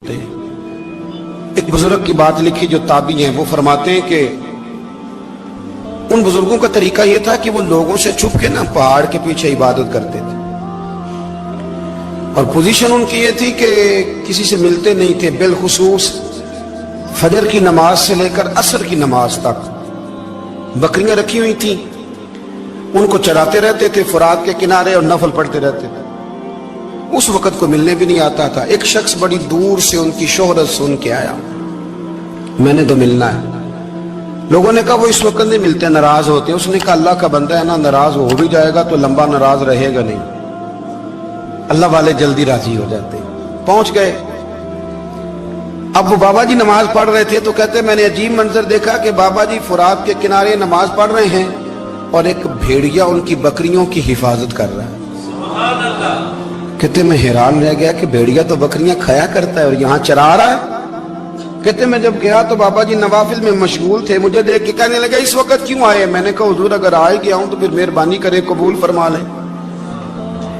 एक बुजुर्ग की बात लिखी जो ताबी हैं, वो फरमाते हैं कि उन बुजुर्गों का तरीका यह था कि वो लोगों से छुप के ना पहाड़ के पीछे इबादत करते थे और पोजीशन उनकी ये थी कि किसी से मिलते नहीं थे। बिलखुसूस फजर की नमाज से लेकर असर की नमाज तक बकरियां रखी हुई थी, उनको चराते रहते थे फुरात के किनारे और नफल पढ़ते रहते थे। उस वक्त को मिलने भी नहीं आता था। एक शख्स बड़ी दूर से उनकी शोहरत सुन के आया, मैंने तो मिलना है। लोगों ने कहा वो इस वक्त नहीं मिलते, नाराज होते। उसने कहा अल्लाह का बंदा है ना, नाराज हो भी जाएगा तो लंबा नाराज रहेगा नहीं, अल्लाह वाले जल्दी राजी हो जाते। पहुंच गए। अब वो बाबा जी नमाज पढ़ रहे थे तो कहते मैंने अजीब मंजर देखा कि बाबा जी फुरात के किनारे नमाज पढ़ रहे हैं और एक भेड़िया उनकी बकरियों की हिफाजत कर रहा है। सुभान अल्लाह। कहते मैं हैरान रह गया कि भेड़िया तो बकरियां खाया करता है और यहाँ चरा रहा है। कहते मैं जब गया तो बाबा जी नवाफिल में मशगूल थे, मुझे देख के कहने लगे इस वक्त क्यों आए। मैंने कहा हुजूर अगर आ ही गया हूं तो फिर मेहरबानी करे कबूल फरमा ले।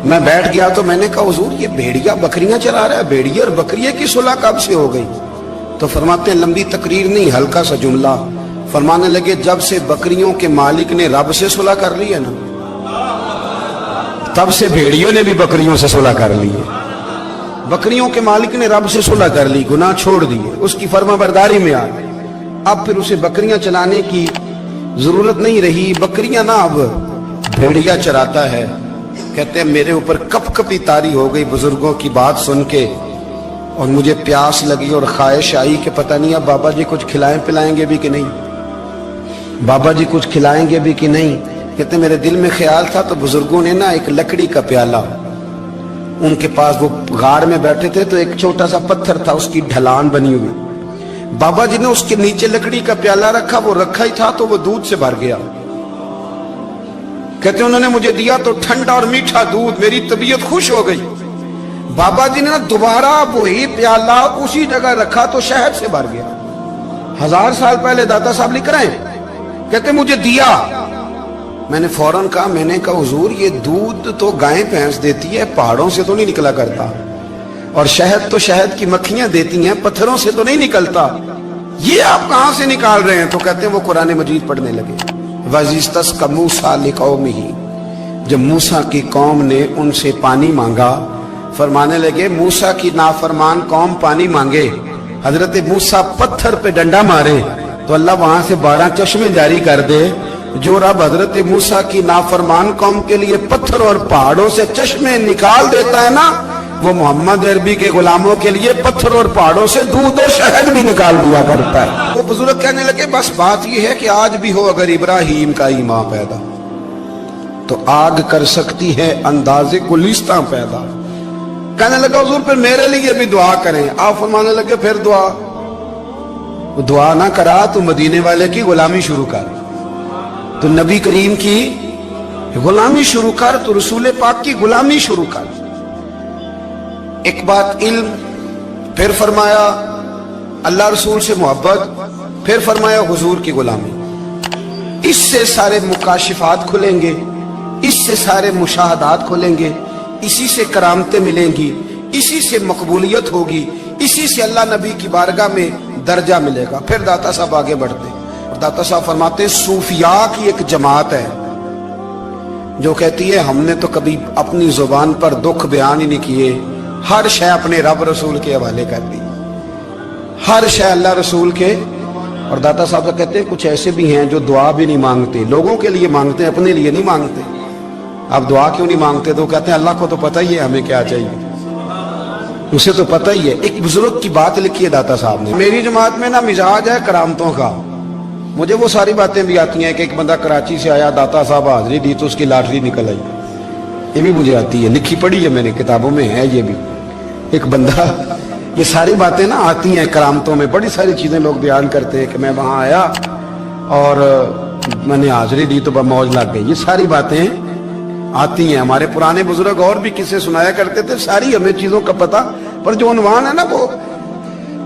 मैं बैठ गया तो मैंने कहा हुजूर ये भेड़िया बकरियां चरा रहा है, भेड़िया और बकरिया की सुलह कब से हो गई। तो फरमाते हैं लंबी तकरीर नहीं, हल्का सा जुमला। फरमाने लगे जब से बकरियों के मालिक ने रब से सुलह कर ली है ना, तब से भेड़ियों ने भी बकरियों से सुलह कर ली है। बकरियों के मालिक ने रब से सुलह कर ली, गुनाह छोड़ दिए, उसकी फर्माबरदारी में आ गए। अब फिर उसे बकरियां चलाने की जरूरत नहीं रही। बकरियां ना अब भेड़िया चराता है। कहते हैं मेरे ऊपर कपकपी तारी हो गई बुजुर्गों की बात सुन के और मुझे प्यास लगी और ख्वाहिश आई कि पता नहीं अब बाबा जी कुछ खिलाएं पिलाएंगे भी कि नहीं, बाबा जी कुछ खिलाएंगे भी कि नहीं। कहते मेरे दिल में ख्याल था तो बुजुर्गों ने ना एक लकड़ी का प्याला, उनके पास वो गाड़ में बैठे थे तो एक छोटा सा पत्थर था, उसकी ढलान बनी हुई, बाबा जी ने उसके नीचे लकड़ी का प्याला रखा। वो रखा ही था तो वो दूध से भर गया। कहते उन्होंने मुझे दिया तो ठंडा और मीठा दूध, मेरी तबीयत खुश हो गई। बाबा जी ने ना दोबारा वही प्याला उसी जगह रखा तो शहद से भर गया। 1000 साल पहले दादा साहब लिख रहे हैं। कहते मुझे दिया, मैंने फौरन कहा, मैंने कहा हुजूर ये दूध तो गाय भैंस देती है, पहाड़ों से तो नहीं निकला करता, और शहद तो शहद की मक्खियां देती हैं, पत्थरों से तो नहीं निकलता, ये आप कहां से निकाल रहे हैं। तो कहते हैं वो कुरान मजीद पढ़ने लगे। वज़िस्तस्क़ा मूसा लिक़ौमिही, जब मूसा की कौम ने उनसे पानी मांगा, फरमाने लगे मूसा की नाफरमान कौम पानी मांगे, हजरत मूसा पत्थर पे डंडा मारे तो अल्लाह वहां से 12 चश्मे जारी कर दे। जो रब हजरत मूसा की नाफरमान कौम के लिए पत्थर और पहाड़ों से चश्मे निकाल देता है ना, वो मोहम्मद अरबी के गुलामों के लिए पत्थर और पहाड़ों से दूध और शहद भी निकाल दिया करता है। वो बुजुर्ग कहने लगे बस बात ये है कि आज भी हो अगर इब्राहिम का ईमान पैदा तो आग कर सकती है अंदाजे गुलिस्तां पैदा। कहने लगा हुजूर फिर मेरे लिए भी दुआ करें। आप फरमाने लगे फिर दुआ ना करा तो मदीने वाले की गुलामी शुरू कर, तो नबी करीम की गुलामी शुरू कर, तो रसूल पाक की गुलामी शुरू कर। एक बात इल्म, फिर फरमाया अल्लाह रसूल से मोहब्बत, फिर फरमाया हुजूर की गुलामी। इससे सारे मुकाशिफात खुलेंगे, इससे सारे मुशाहदात खुलेंगे, इसी से करामतें मिलेंगी, इसी से मकबूलियत होगी, इसी से अल्लाह नबी की बारगाह में दर्जा मिलेगा। फिर दाता साहब आगे बढ़ते और दाता साहब फरमाते सूफिया की एक जमात है जो कहती है हमने तो कभी अपनी जुबान पर दुख बयान ही नहीं किए, हर शय अपने रब रसूल के हवाले कर दी, हर शय अल्लाह रसूल के। और दाता साहब कहते हैं कुछ ऐसे भी हैं जो दुआ भी नहीं मांगते, लोगों के लिए मांगते हैं, अपने लिए नहीं मांगते। आप दुआ क्यों नहीं मांगते? तो कहते हैं अल्लाह को तो पता ही है हमें क्या चाहिए, उसे तो पता ही है। एक बुजुर्ग की बात लिखी है दाता साहब ने, मेरी जमात में ना मिजाज है करामतों का, मुझे वो सारी बातें भी आती हैं कि एक बंदा कराची से आया, दाता साहब हाजिरी दी तो उसकी लॉटरी निकल आई, ये भी मुझे आती है, लिखी पढ़ी है मैंने, किताबों में है ये भी। एक बंदा, ये सारी बातें ना आती हैं करामतों में, बड़ी सारी चीजें लोग बयान करते हैं कि मैं वहां आया और मैंने हाजिरी दी तो मौज लग गई, ये सारी बातें आती हैं। हमारे पुराने बुजुर्ग और भी किस्से सुनाया करते थे, सारी हमें चीजों का पता, पर जो उन्वान है ना वो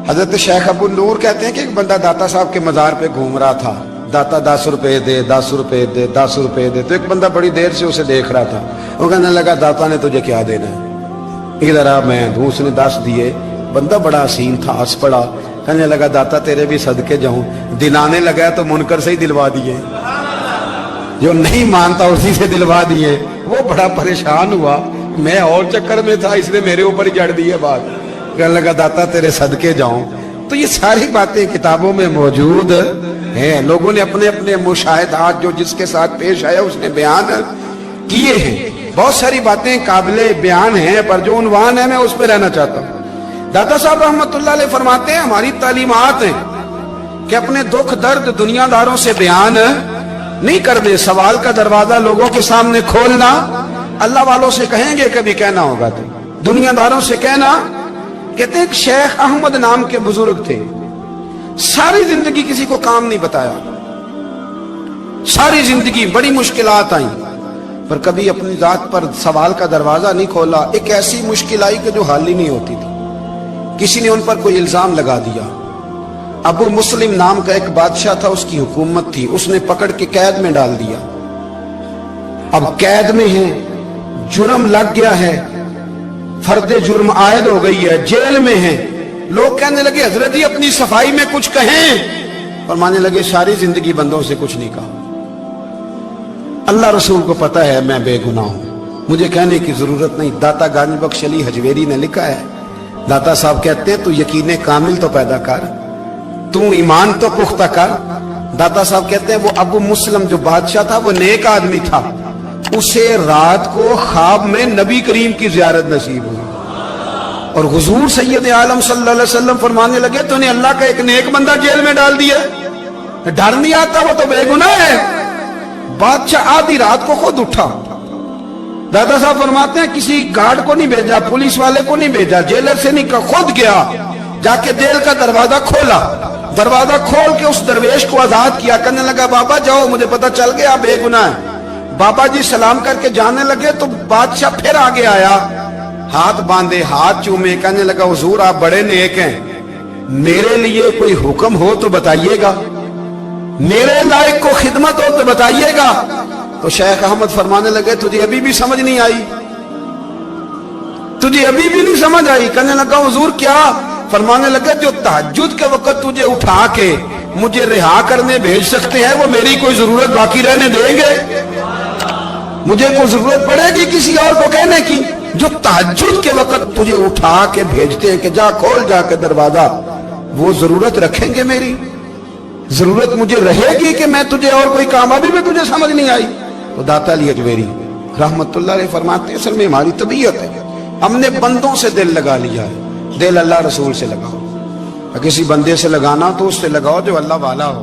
हजरत शेख अबू नूर कहते हैं कि एक बंदा दाता साहब के मजार पे घूम रहा था, दाता 10 रुपए दे, 10 रुपए दे, 10 रुपए दे। तो एक बंदा बड़ी देर से उसे देख रहा था, वो कहने लगा दाता ने तुझे क्या देना है, इधर आ मैं दूँ। उसने 10 दिए, बंदा बड़ा हसीन था, हंस पड़ा, कहने लगा दाता तेरे भी सदके जाऊं। दिन आने लगा तो मुनकर से ही दिलवा दिए, जो नहीं मानता उसी से दिलवा दिए। वो बड़ा परेशान हुआ, मैं और चक्कर में था, इसने मेरे ऊपर ही जड़ दी है बात। कहने लगा दाता तेरे सदके जाऊं। तो ये सारी बातें किताबों में मौजूद हैं, लोगों ने अपने अपने मुशाहिदात जो जिसके साथ पेश आया उसने बयान किए हैं। बहुत सारी बातें काबिले बयान हैं, पर जो उन्वान है मैं उस पर रहना चाहता हूँ। दाता साहब रहमतुल्लाह अलैह फरमाते हैं, हमारी तालीमात हैं कि अपने दुख दर्द दुनियादारों से बयान नहीं कर दे, सवाल का दरवाजा लोगों के सामने खोलना। अल्लाह वालों से कहेंगे कभी कहना होगा तो, दुनियादारों से कहना। कहते हैं शेख अहमद नाम के बुजुर्ग थे, सारी जिंदगी किसी को काम नहीं बताया, सारी जिंदगी बड़ी मुश्किलात आई, पर कभी अपनी जात पर सवाल का दरवाजा नहीं खोला। एक ऐसी मुश्किल आई कि जो हल ही नहीं होती थी। किसी ने उन पर कोई इल्जाम लगा दिया। अबू मुस्लिम नाम का एक बादशाह था, उसकी हुकूमत थी, उसने पकड़ के कैद में डाल दिया। अब कैद में है, जुर्म लग गया है, फर्दे जुर्म आयद हो गई है, जेल में है। लोग कहने लगे हजरत जी अपनी सफाई में कुछ कहें, और मानने लगे सारी जिंदगी बंदों से कुछ नहीं कहा। अल्लाह रसूल को पता है मैं बेगुनाह हूं, मुझे कहने की जरूरत नहीं। दाता गानी बख्श अली हजवेरी ने लिखा है, दाता साहब कहते हैं तू यकीन कामिल तो पैदा कर, तू ईमान तो पुख्ता कर। दाता साहब कहते हैं वो अबू मुस्लिम जो बादशाह था वो नेक आदमी था, उसे रात को ख्वाब में नबी करीम की ज़ियारत नसीब हुई, और हुजूर सैयद आलम सल्लल्लाहु अलैहि वसल्लम फरमाने लगे तूने अल्लाह का एक नेक बंदा जेल में डाल दिया, डर नहीं आता, वो तो बेगुनाह है। बादशाह आधी रात को खुद उठा। दादा साहब फरमाते हैं किसी गार्ड को नहीं भेजा, पुलिस वाले को नहीं भेजा, जेलर से नहीं, खुद गया, जाके जेल का दरवाजा खोला, दरवाजा खोल के उस दरवेश को आजाद किया। कहने लगा बाबा जाओ, मुझे पता चल गया बेगुनाह है। बाबा जी सलाम करके जाने लगे तो बादशाह फिर आगे आया, हाथ बांधे, हाथ चूमे, कहने लगा हुजूर आप बड़े नेक हैं, मेरे लिए कोई हुक्म हो तो बताइएगा, मेरे लायक को खिदमत हो तो बताइएगा। तो शेख अहमद फरमाने लगे तुझे अभी भी समझ नहीं आई, तुझे अभी भी नहीं समझ आई। कहने लगा हुजूर क्या? फरमाने लगे जो तहज्जुद के वक्त तुझे उठा के मुझे रिहा करने भेज सकते हैं वो मेरी कोई जरूरत बाकी रहने देंगे? मुझे कोई जरूरत पड़ेगी किसी और को कहने की? जो तहज्जुद के वक्त तुझे उठा के भेजते हैं कि जा खोल जाके दरवाजा, वो जरूरत रखेंगे मेरी? जरूरत मुझे रहेगी कि मैं तुझे और कोई काम, अभी में तुझे समझ नहीं आई? तो दाता अली हजवेरी रहमतुल्लाह अलैह फरमाते हैं असल में हमारी तबीयत है, हमने बंदों से दिल लगा लिया है। दिल अल्लाह रसूल से लगाओ, किसी बंदे से लगाना तो उससे लगाओ जो अल्लाह वाला हो।